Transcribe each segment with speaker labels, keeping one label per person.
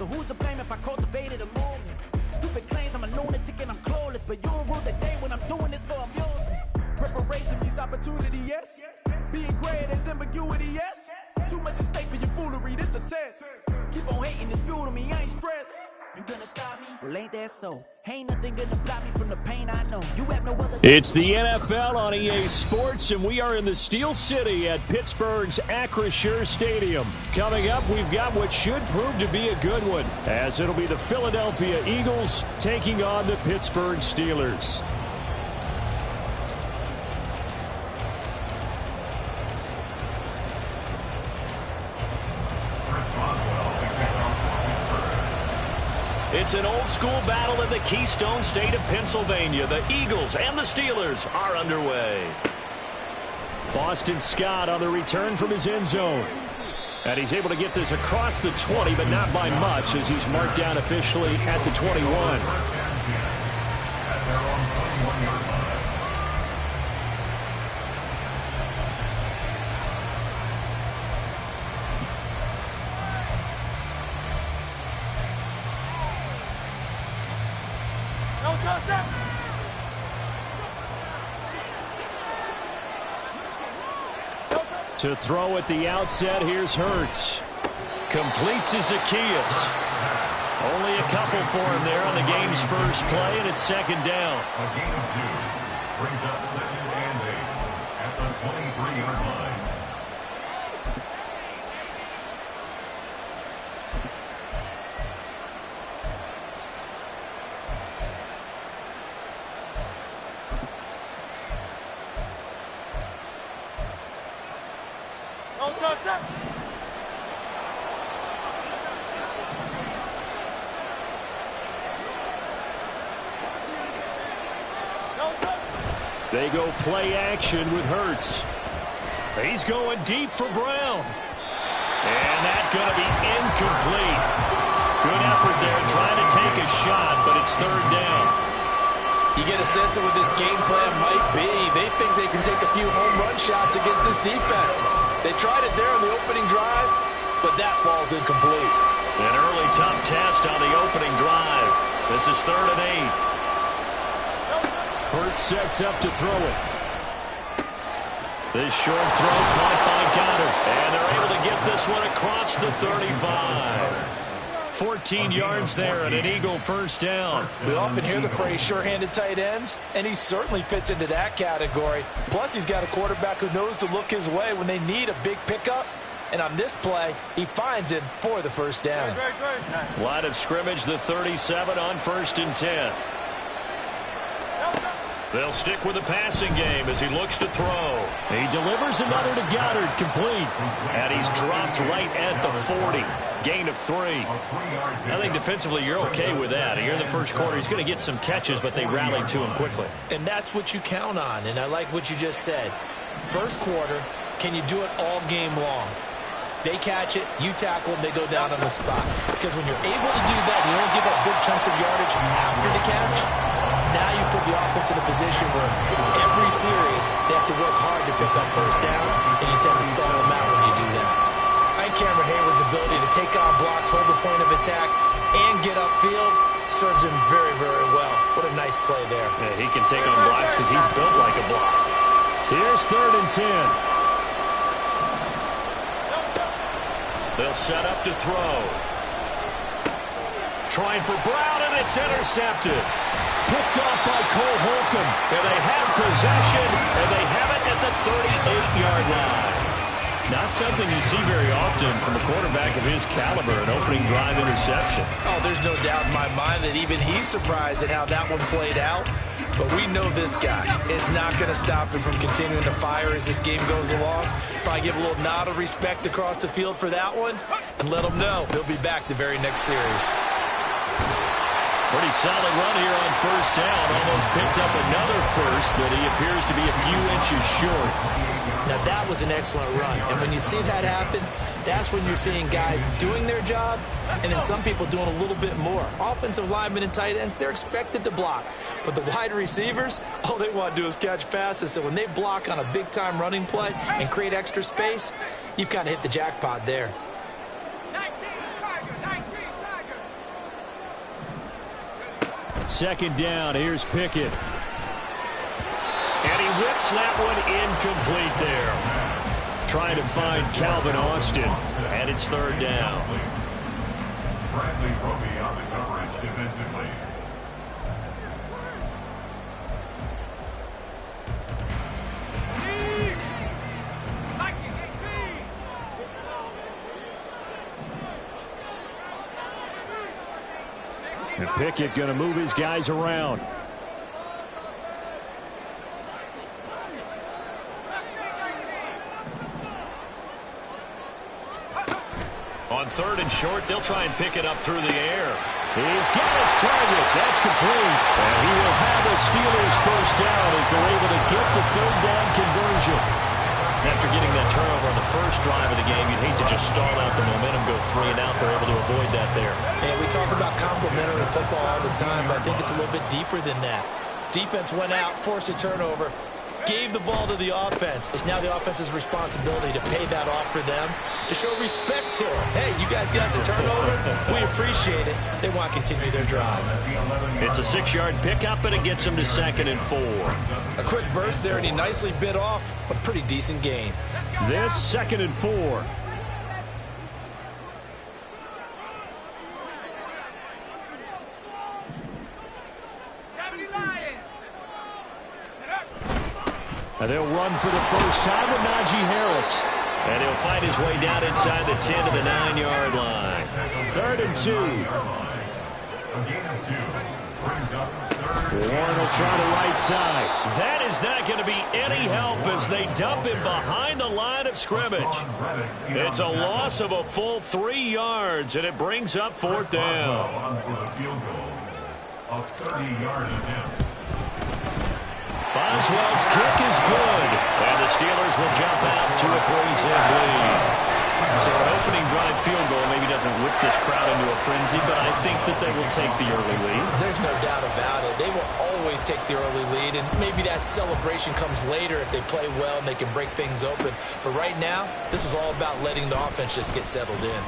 Speaker 1: So who's to blame if I cultivated a movement? Stupid claims I'm a lunatic and I'm clueless, but you'll rule the day when I'm doing this for amusement. Preparation means opportunity, yes. Being great is ambiguity, yes. Too much at stake for your foolery, this a test. Keep on hating, it's fuel to me, I ain't stressed. You gonna stop me? Well, ain't that so? Ain't nothing gonna block me from the pain I know. You have no other.
Speaker 2: It's the NFL on EA Sports, and we are in the Steel City at Pittsburgh's Acrisure Stadium. Coming up, we've got what should prove to be a good one, as it'll be the Philadelphia Eagles taking on the Pittsburgh Steelers. It's an old-school battle in the Keystone State of Pennsylvania. The Eagles and the Steelers are underway. Boston Scott on the return from his end zone. And he's able to get this across the 20, but not by much, as he's marked down officially at the 21. To throw at the outset, here's Hurts. Complete to Zaccheaus. Only a couple for him there on the game's first play, and it's second down.
Speaker 3: A gain of 2 brings up 2nd and 8 at the 23-yard line.
Speaker 2: They go play action with Hurts. He's going deep for Brown. And that's going to be incomplete. Good effort there trying to take a shot, but it's third down.
Speaker 4: You get a sense of what this game plan might be. They think they can take a few home run shots against this defense. They tried it there on the opening drive, but that ball's incomplete.
Speaker 2: An early tough test on the opening drive. This is 3rd and 8. Hurts sets up to throw it. This short throw caught by Goddard. And they're able to get this one across the 35. 14 yards there and an Eagle first down.
Speaker 4: We often hear the phrase sure-handed tight ends, and he certainly fits into that category. Plus, he's got a quarterback who knows to look his way when they need a big pickup. And on this play, he finds it for the first down.
Speaker 2: Line of scrimmage, the 37 on 1st and 10. They'll stick with the passing game as he looks to throw. He delivers another to Goddard, complete. And he's dropped right at the 40. Gain of 3. I think defensively you're okay with that. Here in the first quarter, he's going to get some catches, but they rallied to him quickly.
Speaker 4: And that's what you count on, and I like what you just said. First quarter, can you do it all game long? They catch it, you tackle them, they go down on the spot. Because when you're able to do that, you don't give up big chunks of yardage after the catch. Now you put the offense in a position where every series they have to work hard to pick up first downs, and you tend to stall them out when you do that. I think Cameron Hayward's ability to take on blocks, hold the point of attack, and get upfield serves him very, very well. What a nice play there.
Speaker 2: Yeah, he can take on blocks because he's built like a block. Here's 3rd and 10. They'll set up to throw. Trying for Brown, and it's intercepted. Picked off by Cole Holcomb. And they have possession, and they have it at the 38-yard line. Not something you see very often from a quarterback of his caliber, an opening drive interception.
Speaker 4: Oh, there's no doubt in my mind that even he's surprised at how that one played out. But we know this guy is not going to stop him from continuing to fire as this game goes along. Probably give a little nod of respect across the field for that one and let him know he'll be back the very next series.
Speaker 2: Pretty solid run here on first down. Almost picked up another first, but he appears to be a few inches short.
Speaker 4: Now, that was an excellent run. And when you see that happen, that's when you're seeing guys doing their job and then some people doing a little bit more. Offensive linemen and tight ends, they're expected to block. But the wide receivers, all they want to do is catch passes. So when they block on a big-time running play and create extra space, you've kind of hit the jackpot there.
Speaker 2: Second down, here's Pickett. And he whips that one incomplete there. Trying to find Calvin Austin, and it's third down.
Speaker 3: Bradley Roby on the coverage defensively.
Speaker 2: And Pickett going to move his guys around. On third and short, they'll try and pick it up through the air. He's got his target. That's complete. And he will have a Steelers first down as they're able to get the third down conversion. After getting that turnover on the first drive of the game, you'd hate to just stall out the momentum, go 3 and out. They're able to avoid that there.
Speaker 4: And we talk about complementary football all the time, but I think it's a little bit deeper than that. Defense went out, forced a turnover, gave the ball to the offense. It's now the offense's responsibility to pay that off for them, to show respect to them. Hey, you guys got a turnover? We appreciate it. They want to continue their drive.
Speaker 2: It's a 6-yard pickup, and it gets them to 2nd and 4.
Speaker 4: A quick burst there, and he nicely bit off a pretty decent gain.
Speaker 2: This 2nd and 4. And they'll run for the first time with Najee Harris. And he'll find his way down inside the 10 to the 9-yard line. 3rd and 2. Warren will try the right side. That is not going to be any help as they dump him behind the line of scrimmage. It's a loss of a full 3 yards, and it brings up 4th down. Boswell's kick is good, and the Steelers will jump out to a 3-zip lead. So an opening drive field goal maybe doesn't whip this crowd into a frenzy, but I think that they will take the early lead.
Speaker 4: There's no doubt about it. They will always take the early lead, and maybe that celebration comes later if they play well and they can break things open. But right now, this is all about letting the offense just get settled in.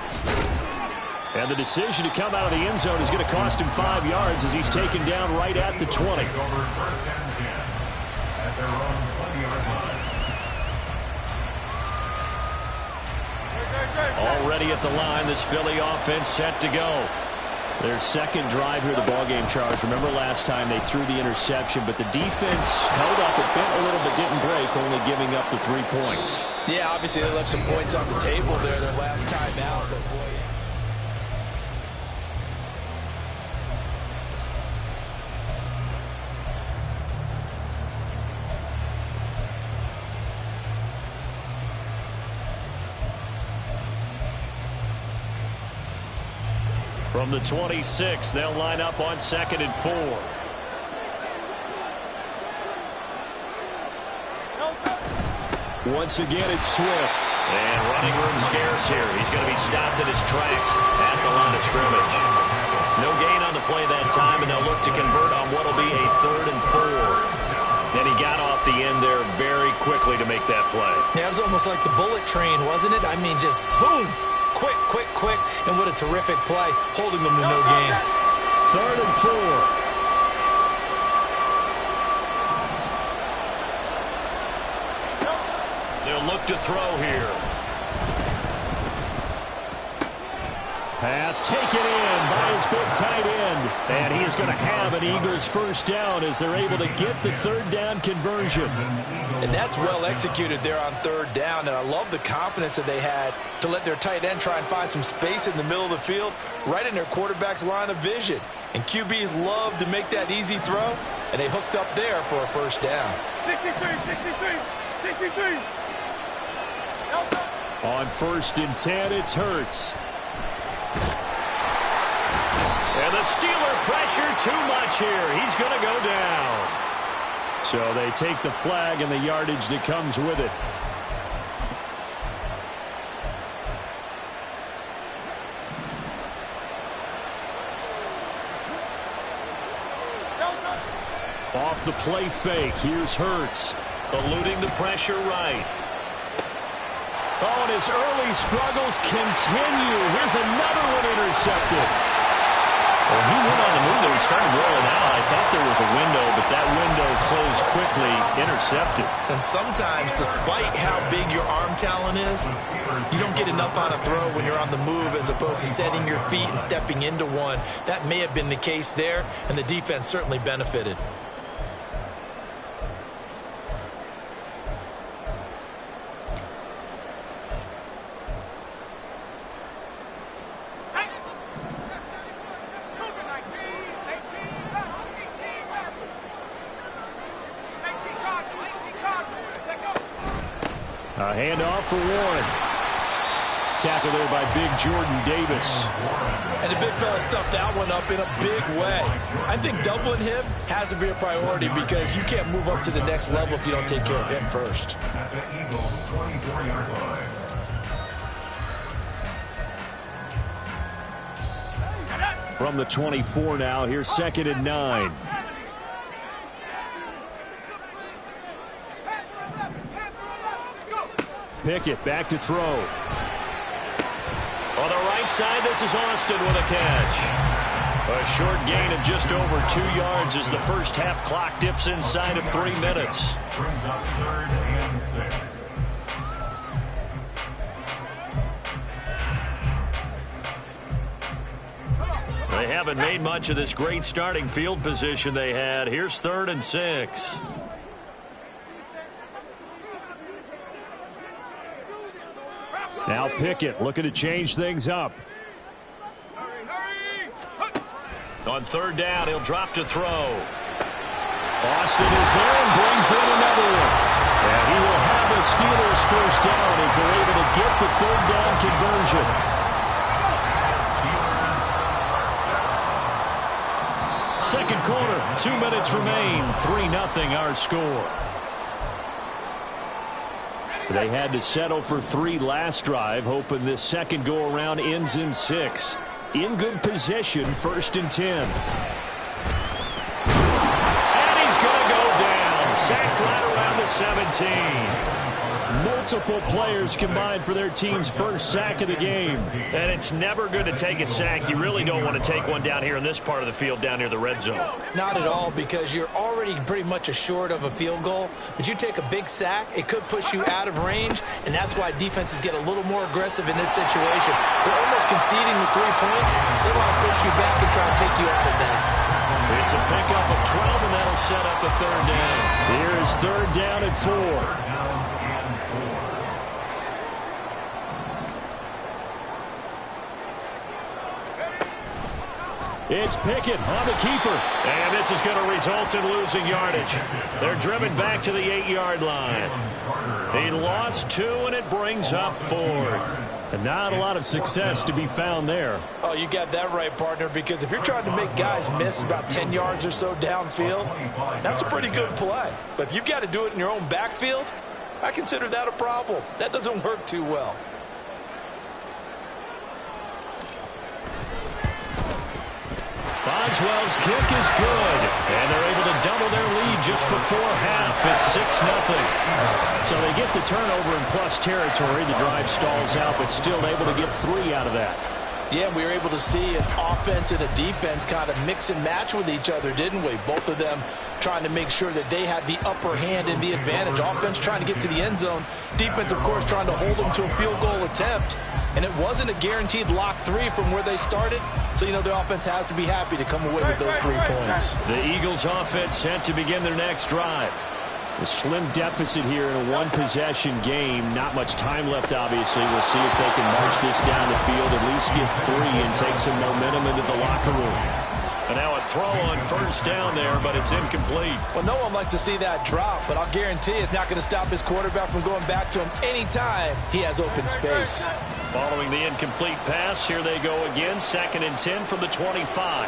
Speaker 2: And the decision to come out of the end zone is going to cost him 5 yards as he's taken down right at the 20. Already at the line, this Philly offense set to go. Their second drive here, the ballgame charge. Remember last time they threw the interception, but the defense held up. It bent a little but didn't break, only giving up the 3 points.
Speaker 4: Yeah, obviously they left some points on the table there their last time out. But boy,
Speaker 2: from the 26, they'll line up on 2nd and 4. Once again, it's Swift. And running room scarce here. He's going to be stopped in his tracks at the line of scrimmage. No gain on the play that time, and they'll look to convert on what will be a 3rd and 4. And he got off the end there very quickly to make that play.
Speaker 4: Yeah, it was almost like the bullet train, wasn't it? I mean, just zoom. Quick, quick, quick, and what a terrific play, holding them to no gain.
Speaker 2: 3rd and 4. They'll look to throw here. Pass taken in by his big tight end. And he is going to have an Eagles first down as they're able to get the 3rd down conversion.
Speaker 4: And that's well executed there on 3rd down. And I love the confidence that they had to let their tight end try and find some space in the middle of the field, right in their quarterback's line of vision. And QBs love to make that easy throw, and they hooked up there for a first down.
Speaker 5: 63.
Speaker 2: On 1st and 10, it's Hurts. And the Steeler pressure too much here. He's going to go down. So they take the flag and the yardage that comes with it. Off the play fake, here's Hurts. Eluding the pressure right. Oh, and his early struggles continue. Here's another one intercepted. Well, he went on the move there. He started rolling out. I thought there was a window, but that window closed quickly, intercepted.
Speaker 4: And sometimes, despite how big your arm talent is, you don't get enough on a throw when you're on the move as opposed to setting your feet and stepping into one. That may have been the case there, and the defense certainly benefited.
Speaker 2: A handoff for Warren. Tackle there by big Jordan Davis.
Speaker 4: And the big fella stuffed that one up in a big way. I think doubling him has to be a priority because you can't move up to the next level if you don't take care of him first.
Speaker 3: At the Eagles' 24-yard line.
Speaker 2: From the 24 now, here's 2nd and 9. Pickett back to throw. On the right side, this is Austin with a catch. A short gain of just over 2 yards as the first half clock dips inside of 3 minutes.
Speaker 3: Brings up 3rd and 6.
Speaker 2: They haven't made much of this great starting field position they had. Here's 3rd and 6. Now Pickett looking to change things up. On 3rd down, he'll drop to throw. Austin is there and brings in another one. And he will have the Steelers first down as they're able to get the 3rd down conversion. Second quarter, 2 minutes remain. 3-0 our score. They had to settle for 3 last drive, hoping this second go-around ends in 6. In good position, 1st and 10. And he's going to go down. Sacked right around the 17. Multiple players combined for their team's first sack of the game. And it's never good to take a sack. You really don't want to take one down here in this part of the field, down near the red zone.
Speaker 4: Not at all, because you're already pretty much assured of a field goal. But you take a big sack, it could push you out of range, and that's why defenses get a little more aggressive in this situation. They're almost conceding the 3 points. They want to push you back and try to take you out of that.
Speaker 2: It's a pickup of 12, and that'll set up a 3rd down. Here's 3rd down and 4. It's Pickett on the keeper. And this is going to result in losing yardage. They're driven back to the 8-yard line. He lost 2, and it brings up 4th. And not a lot of success to be found there.
Speaker 4: Oh, you got that right, partner, because if you're trying to make guys miss about 10 yards or so downfield, that's a pretty good play. But if you've got to do it in your own backfield, I consider that a problem. That doesn't work too well.
Speaker 2: Boswell's kick is good, and they're able to double their lead just before half. It's 6-0. So they get the turnover in plus territory. The drive stalls out, but still able to get 3 out of that.
Speaker 4: Yeah, we were able to see an offense and a defense kind of mix and match with each other, didn't we? Both of them trying to make sure that they had the upper hand and the advantage. Offense trying to get to the end zone. Defense, of course, trying to hold them to a field goal attempt. And it wasn't a guaranteed lock 3 from where they started. So, you know, the offense has to be happy to come away with those 3 points.
Speaker 2: The Eagles offense set to begin their next drive. A slim deficit here in a one-possession game. Not much time left, obviously. We'll see if they can march this down the field, at least get 3 and take some momentum into the locker room. And now a throw on 1st down there, but it's incomplete.
Speaker 4: Well, no one likes to see that drop, but I'll guarantee it's not going to stop his quarterback from going back to him anytime he has open space.
Speaker 2: Following the incomplete pass, here they go again. 2nd and 10 from the 25.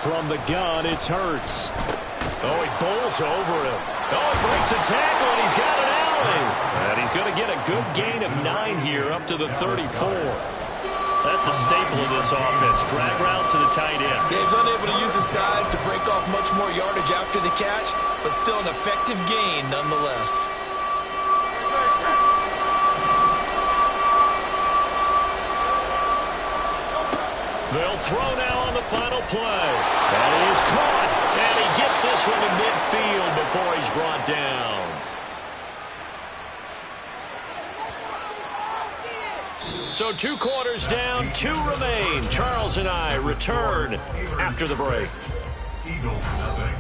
Speaker 2: From the gun, it's Hurts. Oh, he bowls over him. Oh, he breaks a tackle, and he's got an alley. And he's going to get a good gain of 9 here, up to the 34. That's a staple of this offense. Drag route to the tight end.
Speaker 4: Yeah, he's unable to use his size to break off much more yardage after the catch, but still an effective gain nonetheless.
Speaker 2: They'll throw now on the final play. And he is caught. And he gets this one to midfield before he's brought down. So 2 quarters down, 2 remain. Charles and I return after the break.
Speaker 3: Eagles nothing.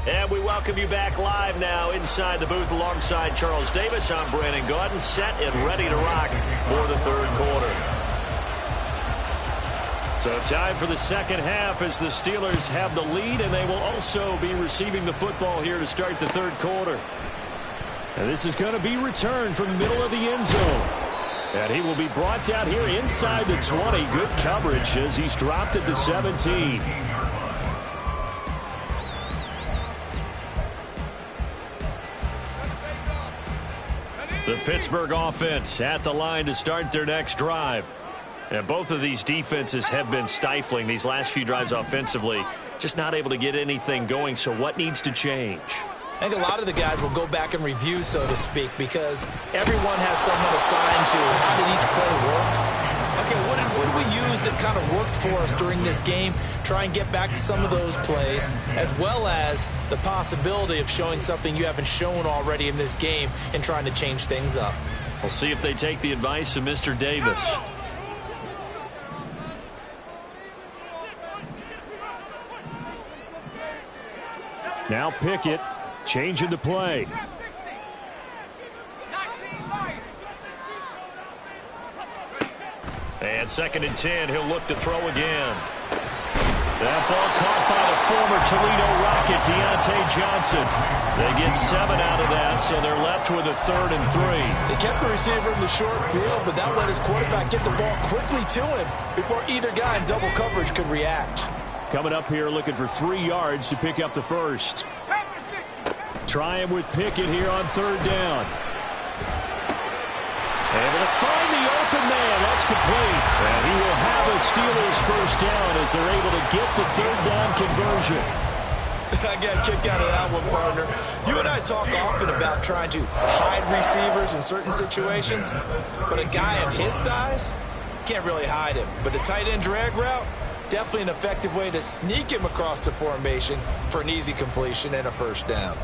Speaker 2: And we welcome you back live now inside the booth alongside Charles Davis. I'm Brandon Gaudin, set and ready to rock for the 3rd quarter. So time for the second half as the Steelers have the lead, and they will also be receiving the football here to start the 3rd quarter. And this is going to be returned from the middle of the end zone. And he will be brought down here inside the 20. Good coverage as he's dropped at the 17. The Pittsburgh offense at the line to start their next drive. And both of these defenses have been stifling these last few drives offensively. Just not able to get anything going, so what needs to change?
Speaker 4: I think a lot of the guys will go back and review, so to speak, because everyone has someone assigned to how did each play work. Okay, what did we use that kind of worked for us during this game? Try and get back to some of those plays, as well as the possibility of showing something you haven't shown already in this game and trying to change things up.
Speaker 2: We'll see if they take the advice of Mr. Davis. Now Pickett, changing the play. And 2nd and 10, he'll look to throw again. That ball caught by the former Toledo Rocket, Deontay Johnson. They get 7 out of that, so they're left with a 3rd and 3.
Speaker 5: They kept the receiver in the short field, but that let his quarterback get the ball quickly to him before either guy in double coverage could react.
Speaker 2: Coming up here looking for 3 yards to pick up the first. Try him with Pickett here on 3rd down. Able to find the open man. That's complete. And he will have a Steelers first down as they're able to get the 3rd down conversion.
Speaker 4: I got a kick out of that one, partner. You and I talk often about trying to hide receivers in certain situations, but a guy of his size can't really hide him. But the tight end drag route, definitely an effective way to sneak him across the formation for an easy completion and a first down.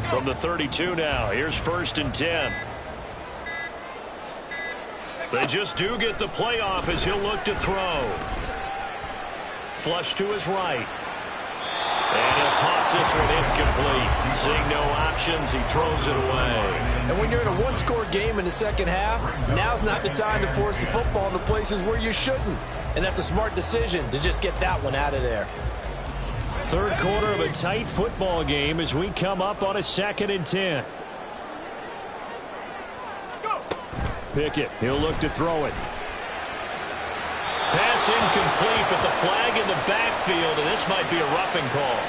Speaker 2: From the 32 now, here's 1st and 10. They just do get the playoff as he'll look to throw. Flush to his right. And he'll toss this one incomplete. Seeing no options, he throws it away.
Speaker 5: And when you're in a 1-score game in the second half, now's not the time to force the football in the places where you shouldn't. And that's a smart decision to just get that one out of there.
Speaker 2: 3rd quarter of a tight football game as we come up on a 2nd and 10. Pickett, he'll look to throw it. Pass incomplete, but the flag in the backfield, and this might be a roughing call.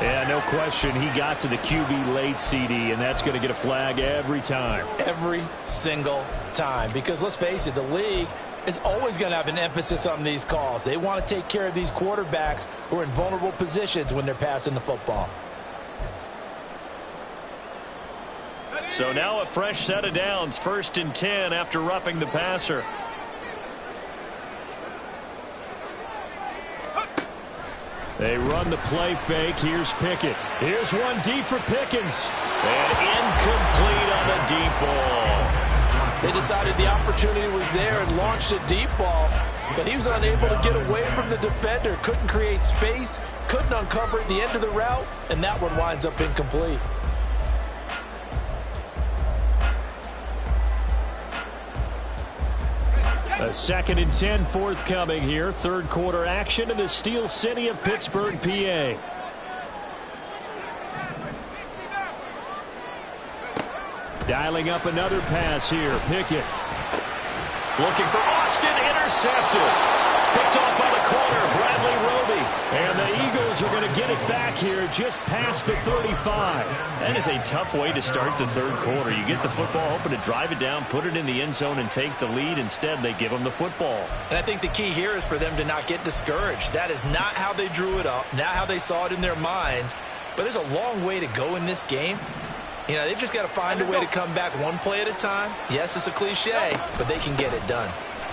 Speaker 2: Yeah, no question. He got to the QB late, CD, and that's going to get a flag every time.
Speaker 5: Every single time. Because let's face it, the league is always going to have an emphasis on these calls. They want to take care of these quarterbacks who are in vulnerable positions when they're passing the football.
Speaker 2: So now a fresh set of downs, 1st and 10 after roughing the passer. They run the play fake. Here's Pickett. Here's one deep for Pickens. And incomplete on the deep ball.
Speaker 5: They decided the opportunity was there and launched a deep ball, but he was unable to get away from the defender, couldn't create space, couldn't uncover at the end of the route, and that one winds up incomplete.
Speaker 2: A 2nd and 10 forthcoming here. 3rd quarter action in the Steel City of Pittsburgh, PA. Dialing up another pass here. Pickett. Looking for Austin. Intercepted. Picked off by the corner. Bradley Roby. And the Eagles are going to get it back here just past the 35. That is a tough way to start the third quarter. You get the football, hoping to drive it down, put it in the end zone, and take the lead. Instead, they give them the football.
Speaker 4: And I think the key here is for them to not get discouraged. That is not how they drew it up, not how they saw it in their minds. But there's a long way to go in this game. You know, they've just got to find a way to come back one play at a time. Yes, it's a cliche, but they can get it done.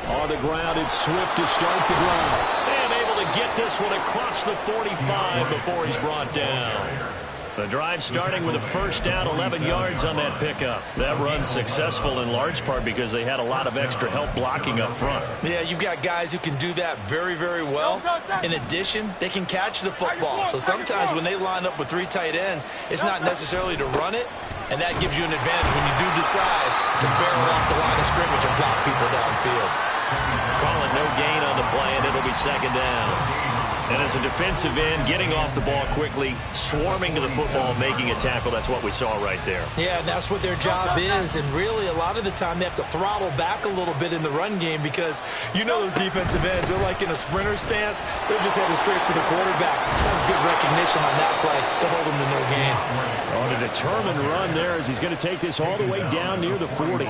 Speaker 2: On the ground, it's Swift to start the drive. And able to get this one across the 45 before he's brought down. The drive starting with a first down, 11 yards on that pickup. That run's successful in large part because they had a lot of extra help blocking up front.
Speaker 4: Yeah, you've got guys who can do that very, very well. In addition, they can catch the football. So sometimes when they line up with 3 tight ends, it's not necessarily to run it, and that gives you an advantage when you do decide to barrel off the line of scrimmage and block people downfield.
Speaker 2: Calling no gain on the play, and it'll be second down. And as a defensive end, getting off the ball quickly, swarming to the football, making a tackle, that's what we saw right there.
Speaker 4: Yeah, and that's what their job is, and really a lot of the time they have to throttle back a little bit in the run game because you know those defensive ends, they're like in a sprinter stance. They're just headed straight for the quarterback. That was good recognition on that play to hold him to no gain.
Speaker 2: On a determined run there as he's going to take this all the way down near the 40.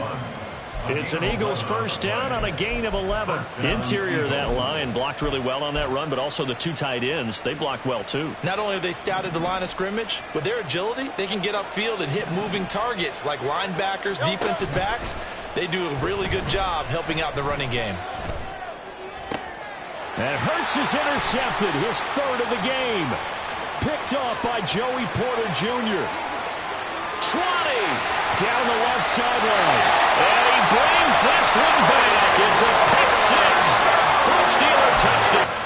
Speaker 2: It's an Eagles first down on a gain of 11. Interior of that line blocked really well on that run, but also the 2 tight ends, they blocked well too.
Speaker 4: Not only have they scouted the line of scrimmage, with their agility, they can get upfield and hit moving targets like linebackers, defensive backs. They do a really good job helping out the running game.
Speaker 2: And Hurts is intercepted, his third of the game. Picked off by Joey Porter Jr. Trotty down the left sideline. And he brings this one back. It's a pick 6. First Steeler touchdown.